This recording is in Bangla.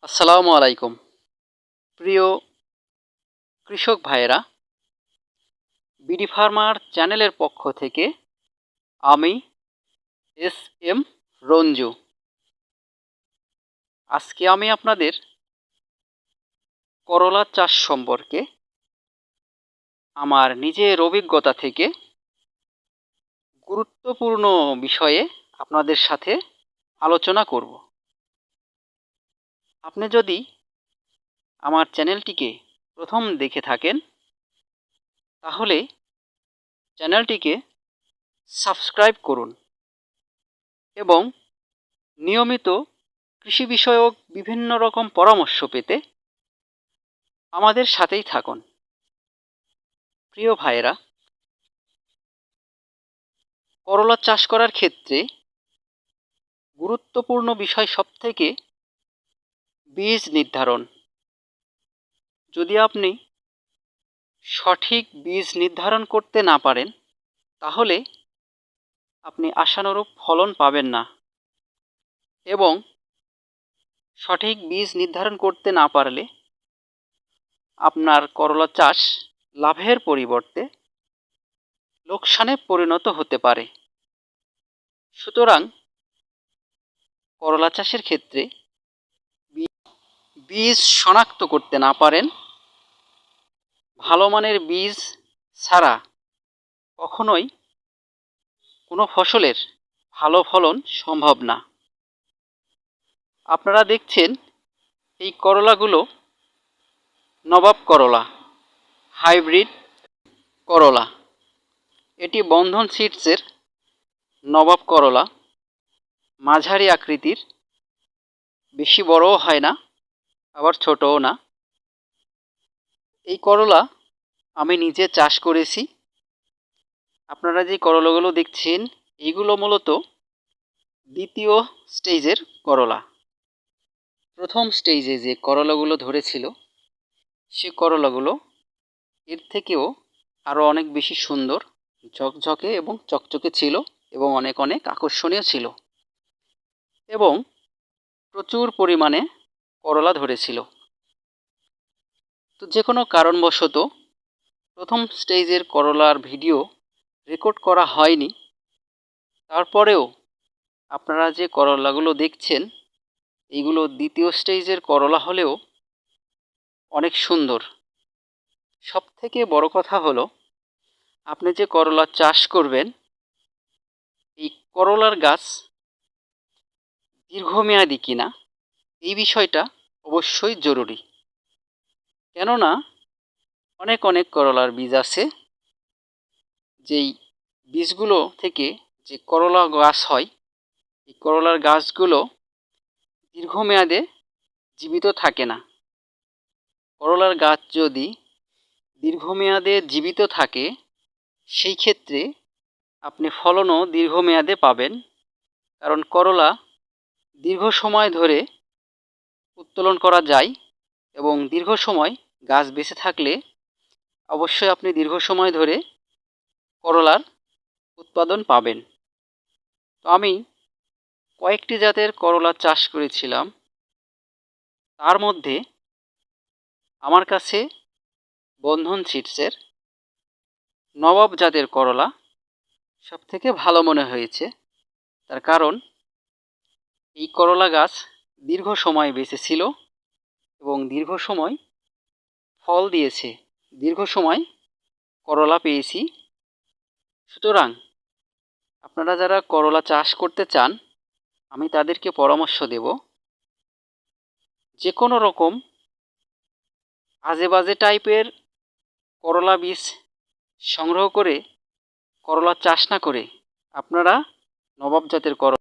আসসালামু আলাইকুম। প্রিয় কৃষক ভাইয়েরা, বিডি ফার্মার চ্যানেলের পক্ষ থেকে আমি এস এম রঞ্জু। আজকে আমি আপনাদের করলা চাষ সম্পর্কে আমার নিজের অভিজ্ঞতা থেকে গুরুত্বপূর্ণ বিষয়ে আপনাদের সাথে আলোচনা করব। আপনি যদি আমার চ্যানেলটিকে প্রথম দেখে থাকেন তাহলে চ্যানেলটিকে সাবস্ক্রাইব করুন এবং নিয়মিত কৃষি বিষয়ক বিভিন্ন রকম পরামর্শ পেতে আমাদের সাথেই থাকুন। প্রিয় ভাইয়েরা, করলা চাষ করার ক্ষেত্রে গুরুত্বপূর্ণ বিষয় সবথেকে বীজ নির্ধারণ। যদি আপনি সঠিক বীজ নির্ধারণ করতে না পারেন তাহলে আপনি আশানুরূপ ফলন পাবেন না, এবং সঠিক বীজ নির্ধারণ করতে না পারলে আপনার করলা চাষ লাভের পরিবর্তে লোকসানে পরিণত হতে পারে। সুতরাং করলা চাষের ক্ষেত্রে বীজ শনাক্ত করতে না পারেন ভালো মানের বীজ ছাড়া কখনোই কোনো ফসলের ভালো ফলন সম্ভব না। আপনারা দেখছেন এই করলাগুলো নবাব করলা, হাইব্রিড করলা। এটি বন্ধন সিডসের নবাব করলা, মাঝারি আকৃতির, বেশি বড়ও হয় না আবার ছোটও না। এই করলা আমি নিজে চাষ করেছি। আপনারা যে করলাগুলো দেখছেন এইগুলো মূলত দ্বিতীয় স্টেজের করলা। প্রথম স্টেজে যে করলাগুলো ধরেছিল সে করলাগুলো এর থেকেও আরও অনেক বেশি সুন্দর, ঝকঝকে এবং চকচকে ছিল এবং অনেক অনেক আকর্ষণীয় ছিল এবং প্রচুর পরিমাণে করলা ধরেছিল। তো যে কোনো কারণবশত প্রথম স্টেজের করলার ভিডিও রেকর্ড করা হয়নি। তারপরেও আপনারা যে করলাগুলো দেখছেন এইগুলো দ্বিতীয় স্টেজের করলা হলেও অনেক সুন্দর। সবথেকে বড় কথা হলো আপনি যে করলা চাষ করবেন এই করলার গাছ দীর্ঘমেয়াদী কিনা এই বিষয়টা অবশ্যই জরুরি। কেননা অনেক অনেক করলার বীজ আছে যেই বীজগুলো থেকে যে করলা গাছ হয় এই করলার গাছগুলো দীর্ঘমেয়াদে জীবিত থাকে না। করলার গাছ যদি দীর্ঘমেয়াদে জীবিত থাকে সেই ক্ষেত্রে আপনি ফলনও দীর্ঘমেয়াদে পাবেন, কারণ করলা দীর্ঘ সময় ধরে উত্তোলন করা যায় এবং দীর্ঘ সময় গাছ বেঁচে থাকলে অবশ্যই আপনি দীর্ঘ সময় ধরে করলার উৎপাদন পাবেন। তো আমি কয়েকটি জাতের করলা চাষ করেছিলাম। তার মধ্যে আমার কাছে বন্ধন সিডসের নবাব জাতের করলা সবথেকে ভালো মনে হয়েছে। তার কারণ এই করলা গাছ দীর্ঘ সময় বেঁচে ছিল এবং দীর্ঘ সময় ফল দিয়েছে, দীর্ঘ সময় করলা পেয়েছি। সুতরাং আপনারা যারা করলা চাষ করতে চান আমি তাদেরকে পরামর্শ দেব যে কোনো রকম আজে বাজে টাইপের করলা বীজ সংগ্রহ করে করলা চাষ না করে আপনারা নবাব জাতের করলা